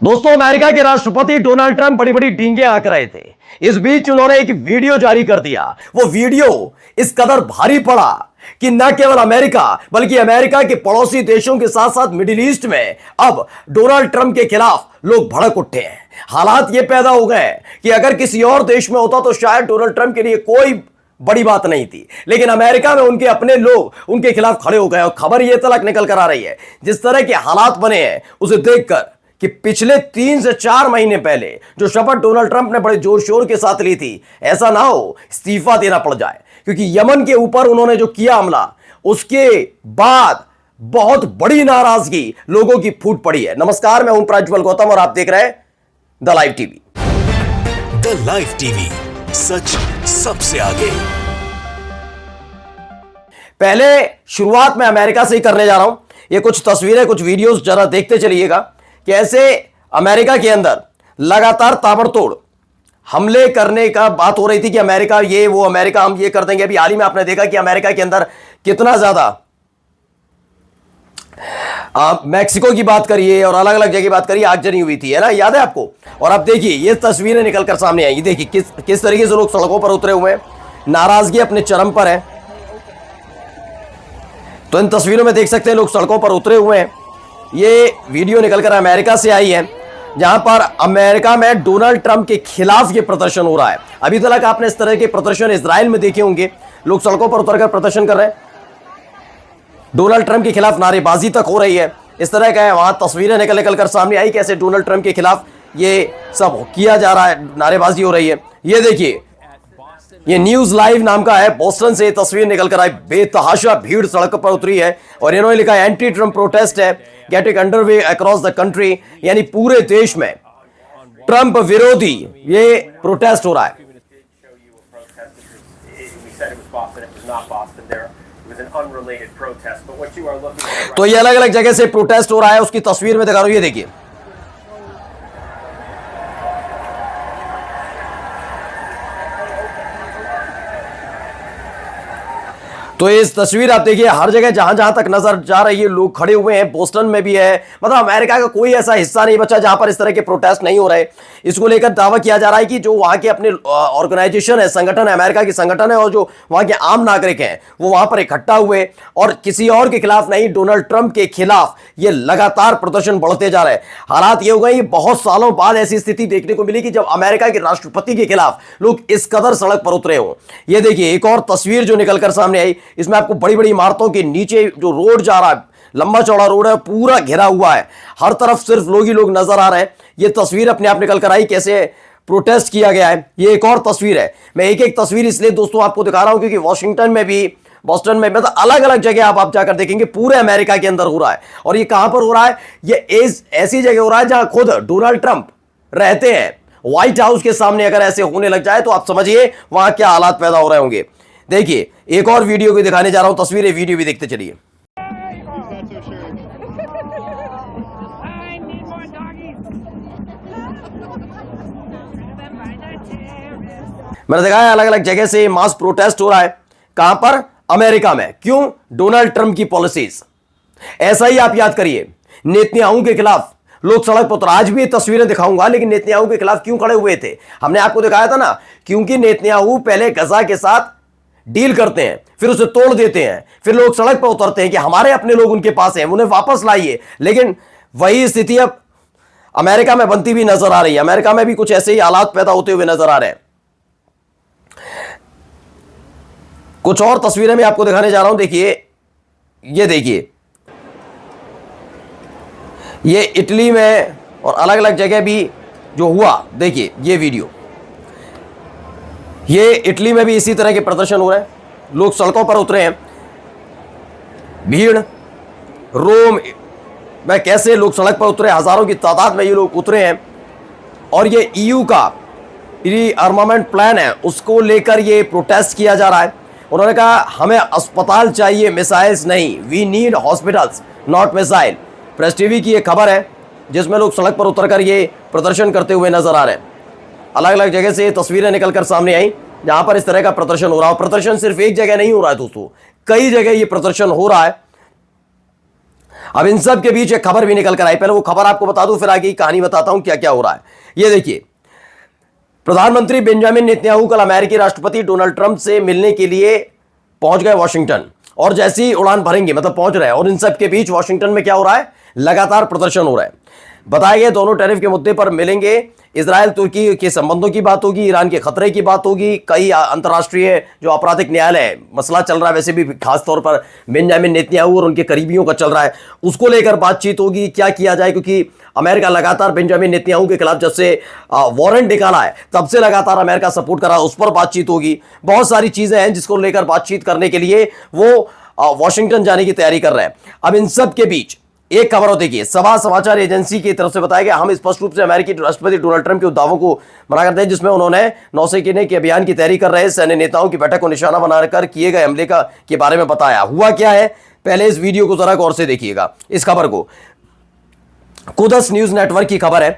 दोस्तों, अमेरिका के राष्ट्रपति डोनाल्ड ट्रंप बड़ी बड़ी डींगे आंक रहे थे। इस बीच उन्होंने एक वीडियो जारी कर दिया। वो वीडियो इस कदर भारी पड़ा कि न केवल अमेरिका बल्कि अमेरिका के पड़ोसी देशों के साथ साथ मिडिल ईस्ट में अब डोनाल्ड ट्रंप के खिलाफ लोग भड़क उठे हैं। हालात ये पैदा हो गए कि अगर किसी और देश में होता तो शायद डोनाल्ड ट्रंप के लिए कोई बड़ी बात नहीं थी, लेकिन अमेरिका में उनके अपने लोग उनके खिलाफ खड़े हो गए। और खबर ये तक निकल कर आ रही है, जिस तरह के हालात बने हैं उसे देखकर, कि पिछले 3 से 4 महीने पहले जो शपथ डोनाल्ड ट्रंप ने बड़े जोर शोर के साथ ली थी, ऐसा ना हो इस्तीफा देना पड़ जाए। क्योंकि यमन के ऊपर उन्होंने जो किया हमला, उसके बाद बहुत बड़ी नाराजगी लोगों की फूट पड़ी है। नमस्कार, मैं हूं प्रज्वल गौतम और आप देख रहे हैं the live TV. The live TV, सच सबसे आगे। पहले शुरुआत में अमेरिका से ही करने जा रहा हूं। ये कुछ तस्वीरें, कुछ वीडियोस जरा देखते चलिएगा। कैसे अमेरिका के अंदर लगातार ताबड़तोड़ हमले करने का बात हो रही थी कि अमेरिका ये वो, अमेरिका हम ये कर देंगे। अभी हाल ही में आपने देखा कि अमेरिका के अंदर कितना ज्यादा मैक्सिको की बात करिए और अलग अलग जगह की बात करिए, आगजनी हुई थी, है ना, याद है आपको। और अब देखिए ये तस्वीरें निकलकर सामने आई। देखिए किस तरीके से लोग सड़कों पर उतरे हुए हैं, नाराजगी अपने चरम पर है। तो इन तस्वीरों में देख सकते हैं लोग सड़कों पर उतरे हुए हैं। ये वीडियो निकलकर अमेरिका से आई है, जहां पर अमेरिका में डोनाल्ड ट्रंप के खिलाफ ये प्रदर्शन हो रहा है। अभी तक आपने इस तरह के प्रदर्शन इजराइल में देखे होंगे, लोग सड़कों पर उतरकर प्रदर्शन कर रहे हैं, डोनाल्ड ट्रंप के खिलाफ नारेबाजी तक हो रही है। इस तरह का है, वहां तस्वीरें निकल कर सामने आई कैसे डोनाल्ड ट्रंप के खिलाफ ये सब किया जा रहा है, नारेबाजी हो रही है। ये देखिए, ये न्यूज लाइव नाम का है, बोस्टन से तस्वीर निकलकर आई। बेतहाशा भीड़ सड़क पर उतरी है और इन्होंने लिखा है एंटी ट्रंप प्रोटेस्ट है getting underway across the country, यानी पूरे देश में ट्रंप विरोधी ये प्रोटेस्ट हो रहा है। तो ये अलग अलग जगह से प्रोटेस्ट हो रहा है, उसकी तस्वीर में दिखा रहा हूं, ये देखिए। तो इस तस्वीर आप देखिए, हर जगह जहां जहां तक नजर जा रही है लोग खड़े हुए हैं। बोस्टन में भी है, मतलब अमेरिका का कोई ऐसा हिस्सा नहीं बचा जहां पर इस तरह के प्रोटेस्ट नहीं हो रहे। इसको लेकर दावा किया जा रहा है कि जो वहां के अपने ऑर्गेनाइजेशन है, संगठन है, अमेरिका की संगठन है, और जो वहां के आम नागरिक हैं वो वहां पर इकट्ठा हुए और किसी और के खिलाफ नहीं, डोनाल्ड ट्रंप के खिलाफ ये लगातार प्रदर्शन बढ़ते जा रहे हैं। हालात ये हो गए, बहुत सालों बाद ऐसी स्थिति देखने को मिली कि जब अमेरिका के राष्ट्रपति के खिलाफ लोग इस कदर सड़क पर उतरे हो। ये देखिए एक और तस्वीर जो निकलकर सामने आई, इसमें आपको बड़ी बड़ी इमारतों के नीचे जो रोड जा रहा है, लंबा चौड़ा रोड है, पूरा घिरा हुआ है, हर तरफ सिर्फ लोग ही लोग नजर आ रहे हैं। ये तस्वीर अपने आप निकल कर आई कैसे प्रोटेस्ट किया गया है। ये एक और तस्वीर है। मैं एक एक तस्वीर इसलिए दोस्तों आपको दिखा रहा हूं क्योंकि वॉशिंगटन में भी, बोस्टन में, मतलब अलग अलग जगह आप जाकर देखेंगे पूरे अमेरिका के अंदर हो रहा है। और ये कहां पर हो रहा है? ये ऐसी जगह हो रहा है जहां खुद डोनाल्ड ट्रंप रहते हैं। व्हाइट हाउस के सामने अगर ऐसे होने लग जाए तो आप समझिए वहां क्या हालात पैदा हो रहे होंगे। देखिए एक और वीडियो भी दिखाने जा रहा हूं, तस्वीरें, वीडियो भी देखते चलिए। मैंने देखा है अलग अलग जगह से मास प्रोटेस्ट हो रहा है। कहां पर? अमेरिका में। क्यों? डोनाल्ड ट्रंप की पॉलिसीज। ऐसा ही आप याद करिए, नेतन्याहू के खिलाफ लोग सड़क पर उतरे। आज भी ये तस्वीरें दिखाऊंगा, लेकिन नेतन्याहू के खिलाफ क्यों खड़े हुए थे हमने आपको दिखाया था ना, क्योंकि नेतन्याहू पहले गजा के साथ डील करते हैं, फिर उसे तोड़ देते हैं, फिर लोग सड़क पर उतरते हैं कि हमारे अपने लोग उनके पास हैं, उन्हें वापस लाइए। लेकिन वही स्थिति अब अमेरिका में बनती भी नजर आ रही है। अमेरिका में भी कुछ ऐसे ही हालात पैदा होते हुए नजर आ रहे हैं। कुछ और तस्वीरें मैं आपको दिखाने जा रहा हूं। देखिए, ये देखिए, ये इटली में और अलग अलग जगह भी जो हुआ, देखिए ये वीडियो। ये इटली में भी इसी तरह के प्रदर्शन हो रहे हैं, लोग सड़कों पर उतरे हैं। भीड़, रोम में कैसे लोग सड़क पर उतरे, हजारों की तादाद में ये लोग उतरे हैं। और ये ईयू का प्री आर्मामेंट प्लान है, उसको लेकर ये प्रोटेस्ट किया जा रहा है। उन्होंने कहा हमें अस्पताल चाहिए, मिसाइल्स नहीं, we need hospitals not missile. Press TV की ये खबर है जिसमें लोग सड़क पर उतरकर ये प्रदर्शन करते हुए नजर आ रहे हैं। अलग अलग जगह से तस्वीरें निकलकर सामने आई जहां पर इस तरह का प्रदर्शन हो रहा है। प्रदर्शन सिर्फ एक जगह नहीं हो रहा है दोस्तों, कई जगह ये प्रदर्शन हो रहा है। अब इन सब के बीच एक खबर भी निकल कर आई, पहले वो खबर आपको बता दूं, फिर आगे की कहानी बताता हूं क्या क्या हो रहा है। ये देखिए, प्रधानमंत्री बेंजामिन नेतन्याहू कल अमेरिकी राष्ट्रपति डोनाल्ड ट्रंप से मिलने के लिए पहुंच गए वॉशिंगटन, और जैसे ही उड़ान भरेंगे मतलब पहुंच रहे हैं, और इन सब के बीच वॉशिंगटन में क्या हो रहा है, लगातार प्रदर्शन हो रहा है। बताया गया दोनों टैरिफ के मुद्दे पर मिलेंगे, इजराइल तुर्की के संबंधों की बात होगी, ईरान के खतरे की बात होगी, कई अंतर्राष्ट्रीय जो आपराधिक न्यायालय मसला चल रहा है, वैसे भी खास तौर पर बेंजामिन नेतन्याहू और उनके करीबियों का चल रहा है, उसको लेकर बातचीत होगी, क्या किया जाए, क्योंकि अमेरिका लगातार बेंजामिन नेतन्याहू के खिलाफ जब से वारंट निकाला है तब से लगातार अमेरिका सपोर्ट कर रहा है, उस पर बातचीत होगी। बहुत सारी चीजें हैं जिसको लेकर बातचीत करने के लिए वो वॉशिंगटन जाने की तैयारी कर रहे हैं। अब इन सब के बीच एक खबर देखिए, सभा समाचार एजेंसी की तरफ से बताया गया, हम स्पष्ट रूप से अमेरिकी राष्ट्रपति डोनाल्ड ट्रंप के उस दावों को मना करते हैं जिसमें उन्होंने नौसेना के अभियान की तैयारी कर रहे सैन्य नेताओं की बैठक को निशाना बनाकर किए गए हमले के बारे में बताया। हुआ क्या है, पहले इस वीडियो को जरा गौर से देखिएगा। इस खबर को कुदस न्यूज नेटवर्क की खबर है।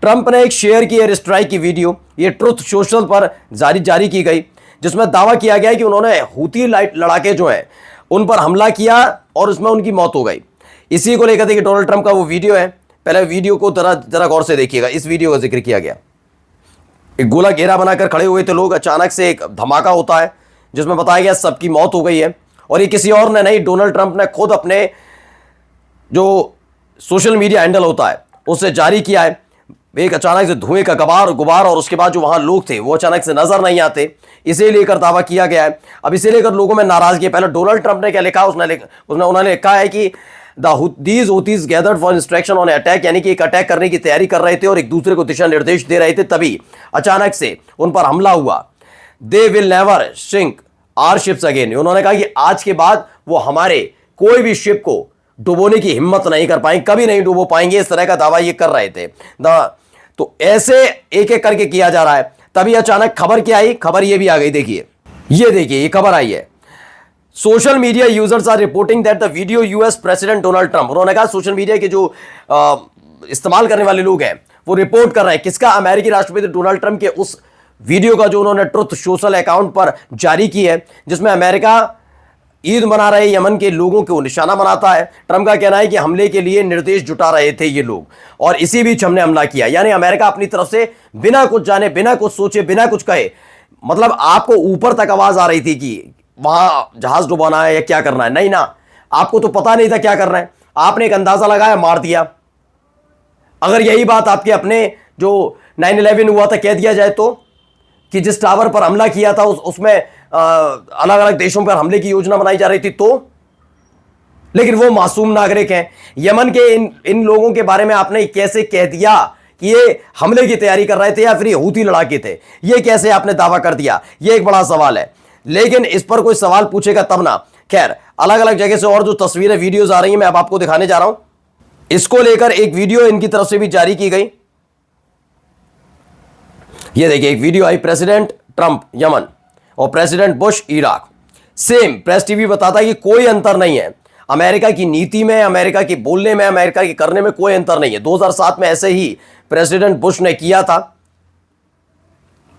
ट्रंप ने एक शेयर की एयर स्ट्राइक की वीडियो, ये ट्रुथ सोशल पर जारी की गई, जिसमें दावा किया गया कि उन्होंने हूती लड़ाके जो हैं उन पर हमला किया और उसमें उनकी मौत हो गई। इसी को लेकर देखिए डोनाल्ड ट्रंप का वो वीडियो है, पहले वीडियो को जरा गौर से देखिएगा। इस वीडियो का जिक्र किया गया, एक गोला घेरा बनाकर खड़े हुए थे लोग, अचानक से एक धमाका होता है जिसमें बताया गया सबकी मौत हो गई है, और ये किसी और ने नहीं, डोनाल्ड ट्रंप ने खुद अपने जो सोशल मीडिया हैंडल होता है उससे जारी किया है। एक अचानक से धुएं का गुबार और उसके बाद जो वहां लोग थे वो अचानक से नजर नहीं आते, इसे लेकर दावा किया गया है। अब इसे लेकर लोगों में नाराजगी है। पहले डोनाल्ड ट्रंप ने क्या लिखा, उन्होंने लिखा है कि these Houthis gathered for instruction on attack, यानी कि एक अटैक करने की तैयारी कर रहे थे और एक दूसरे को दिशा निर्देश दे रहे थे, तभी अचानक से उन पर हमला हुआ। They will never sink our ships again, उन्होंने कहा कि आज के बाद वो हमारे कोई भी शिप को डुबोने की हिम्मत नहीं कर पाएंगे, कभी नहीं डुबो पाएंगे, इस तरह का दावा ये कर रहे थे। तो ऐसे एक एक करके किया जा रहा है। तभी अचानक खबर क्या आई, खबर ये भी आ गई, देखिए ये खबर आई है। Social media users are reporting that the video US president Donald Trump, उन्होंने कहा सोशल मीडिया के जो इस्तेमाल करने वाले लोग हैं वो रिपोर्ट कर रहे हैं किसका, अमेरिकी राष्ट्रपति डोनाल्ड ट्रंप के उस वीडियो का जो उन्होंने ट्रुथ सोशल अकाउंट पर जारी की है, जिसमें अमेरिका ईद मना रहे यमन के लोगों को निशाना बनाता है। ट्रंप का कहना है कि हमले के लिए निर्देश जुटा रहे थे ये लोग और इसी बीच हमने हमला किया, यानी अमेरिका अपनी तरफ से बिना कुछ जाने, बिना कुछ सोचे, बिना कुछ कहे, मतलब आपको ऊपर तक आवाज आ रही थी कि वहां जहाज डुबाना है या क्या करना है, नहीं ना, आपको तो पता नहीं था क्या करना है, आपने एक अंदाजा लगाया, मार दिया। अगर यही बात आपके अपने जो 9/11 हुआ था कह दिया जाए तो, कि जिस टावर पर हमला किया था उसमें अलग अलग देशों पर हमले की योजना बनाई जा रही थी, तो लेकिन वो मासूम नागरिक हैं। यमन के इन लोगों के बारे में आपने कैसे कह दिया कि ये हमले की तैयारी कर रहे थे या फिर ये हूती लड़ाके थे, ये कैसे आपने दावा कर दिया, ये एक बड़ा सवाल है। लेकिन इस पर कोई सवाल पूछेगा तब ना। खैर, अलग अलग जगह से और जो तस्वीरें वीडियोस आ रही हैं मैं अब आपको दिखाने जा रहा हूं। इसको लेकर एक वीडियो इनकी तरफ से भी जारी की गई, ये देखिए एक वीडियो आई, प्रेसिडेंट ट्रंप यमन और president Bush Iraq. Same press TV बताता है कि कोई अंतर नहीं है अमेरिका की नीति में, अमेरिका की बोलने में, अमेरिका की करने में कोई अंतर नहीं है। 2007 में ऐसे ही प्रेसिडेंट बुश ने किया था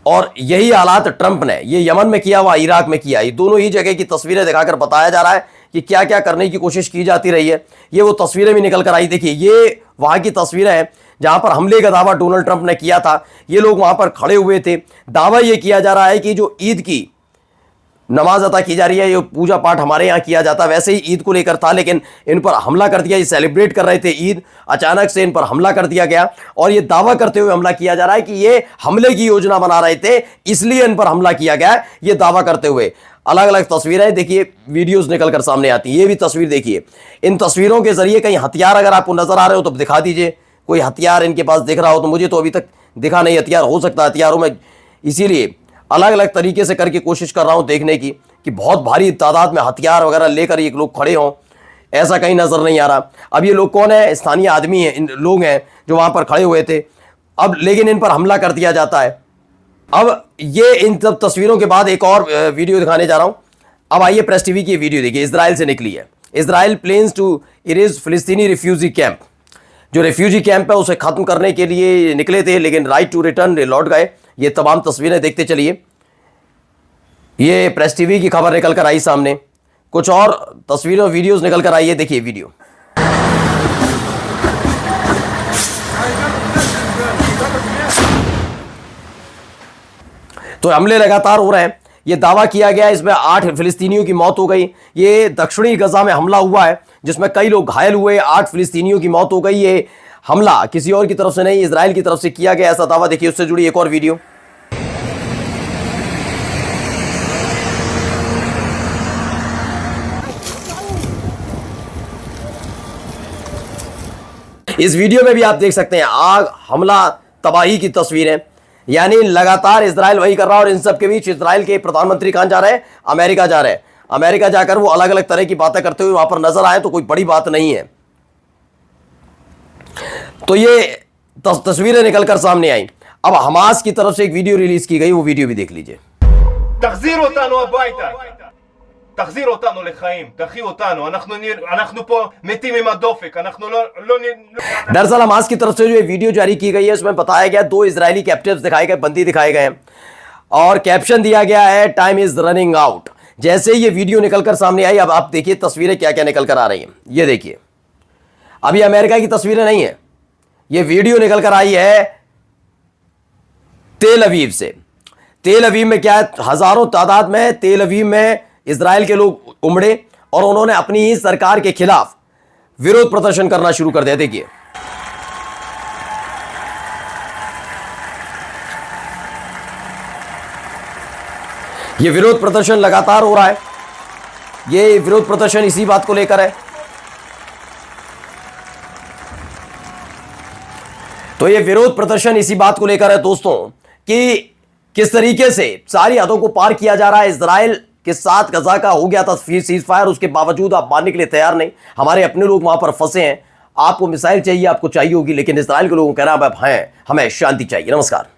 और यही हालात ट्रंप ने ये यमन में किया, वह इराक में किया। ये दोनों ही जगह की तस्वीरें दिखाकर बताया जा रहा है कि क्या क्या करने की कोशिश की जाती रही है। ये वो तस्वीरें भी निकल कर आई, देखिए ये वहां की तस्वीरें हैं जहां पर हमले का दावा डोनाल्ड ट्रंप ने किया था। ये लोग वहां पर खड़े हुए थे। दावा ये किया जा रहा है कि जो ईद की नमाज अता की जा रही है, ये पूजा पाठ हमारे यहाँ किया जाता है, वैसे ही ईद को लेकर था, लेकिन इन पर हमला कर दिया। ये सेलिब्रेट कर रहे थे ईद, अचानक से इन पर हमला कर दिया गया और ये दावा करते हुए हमला किया जा रहा है कि ये हमले की योजना बना रहे थे, इसलिए इन पर हमला किया गया, ये दावा करते हुए। अलग अलग तस्वीरें देखिए, वीडियोस निकलकर सामने आती हैं। ये भी तस्वीर देखिए, इन तस्वीरों के जरिए कहीं हथियार अगर आपको नजर आ रहे हो तो दिखा दीजिए, कोई हथियार इनके पास दिख रहा हो तो। मुझे तो अभी तक दिखा नहीं हथियार, हो सकता है हथियारों में, इसीलिए अलग अलग तरीके से करके कोशिश कर रहा हूं देखने की कि बहुत भारी तादाद में हथियार वगैरह लेकर ये लोग खड़े हों, ऐसा कहीं नजर नहीं आ रहा। अब ये लोग कौन है, स्थानीय आदमी हैं, इन लोग हैं जो वहां पर खड़े हुए थे। अब लेकिन इन पर हमला कर दिया जाता है। अब ये इन सब तस्वीरों के बाद एक और वीडियो दिखाने जा रहा हूं। अब आइए प्रेस टीवी की वीडियो देखिए, इजराइल से निकली है। इजराइल प्लेन्स टू इरेज फिलिस्तीनी रिफ्यूजी कैंप, जो रेफ्यूजी कैंप है उसे खत्म करने के लिए निकले थे, लेकिन राइट टू रिटर्न लौट गए। ये तमाम तस्वीरें देखते चलिए। ये प्रेस टीवी की खबर निकल कर आई सामने, कुछ और तस्वीरें वीडियोस निकल कर आई है, देखिए वीडियो। तो हमले लगातार हो रहे हैं। ये दावा किया गया है, इसमें 8 फिलिस्तीनियों की मौत हो गई। ये दक्षिणी गजा में हमला हुआ है जिसमें कई लोग घायल हुए, 8 फिलिस्तीनियों की मौत हो गई। ये हमला किसी और की तरफ से नहीं, इजराइल की तरफ से किया गया, ऐसा दावा। देखिए उससे जुड़ी एक और वीडियो। इस वीडियो में भी आप देख सकते हैं आग, हमला, तबाही की तस्वीरें। यानी लगातार इजराइल वही कर रहा है। और इन सब के बीच इजराइल के प्रधानमंत्री कहां जा रहे हैं? अमेरिका जा रहे हैं। अमेरिका जाकर वो अलग अलग तरह की बातें करते हुए वहां पर नजर आए तो कोई बड़ी बात नहीं है। तो ये तस्वीरें निकलकर सामने आई। अब हमास की तरफ से एक वीडियो रिलीज की गई, वो वीडियो भी देख लीजिए। תחזיר אותנו הביתה, תחזיר אותנו לחיים, תחי אותנו, אנחנו פה מתים עם הדופק, אנחנו לא... दरअसल हमास की तरफ से जो ये वीडियो जारी की गई है उसमें बताया गया 2 इजरायली कैप्टिव्स दिखाए गए, बंदी दिखाए गए हैं और कैप्शन दिया गया है टाइम इज रनिंग आउट। जैसे ये वीडियो निकलकर सामने आई, अब आप देखिए तस्वीरें क्या क्या निकल कर आ रही हैं। ये देखिए, अभी अमेरिका की तस्वीरें नहीं है, ये वीडियो निकल कर आई है तेल अवीव से। तेल अवीव में क्या है, हजारों तादाद में तेल अवीव में इजराइल के लोग उमड़े और उन्होंने अपनी ही सरकार के खिलाफ विरोध प्रदर्शन करना शुरू कर दिया। देखिए ये विरोध प्रदर्शन लगातार हो रहा है। ये विरोध प्रदर्शन इसी बात को लेकर है। तो ये विरोध प्रदर्शन इसी बात को लेकर है दोस्तों कि किस तरीके से सारी हदों को पार किया जा रहा है। इजराइल के साथ गजा का हो गया था सीज फायर, उसके बावजूद आप मानने के लिए तैयार नहीं। हमारे अपने लोग वहां पर फंसे हैं। आपको मिसाइल चाहिए, आपको चाहिए होगी, लेकिन इजराइल के लोगों को कहना है हमें शांति चाहिए। नमस्कार।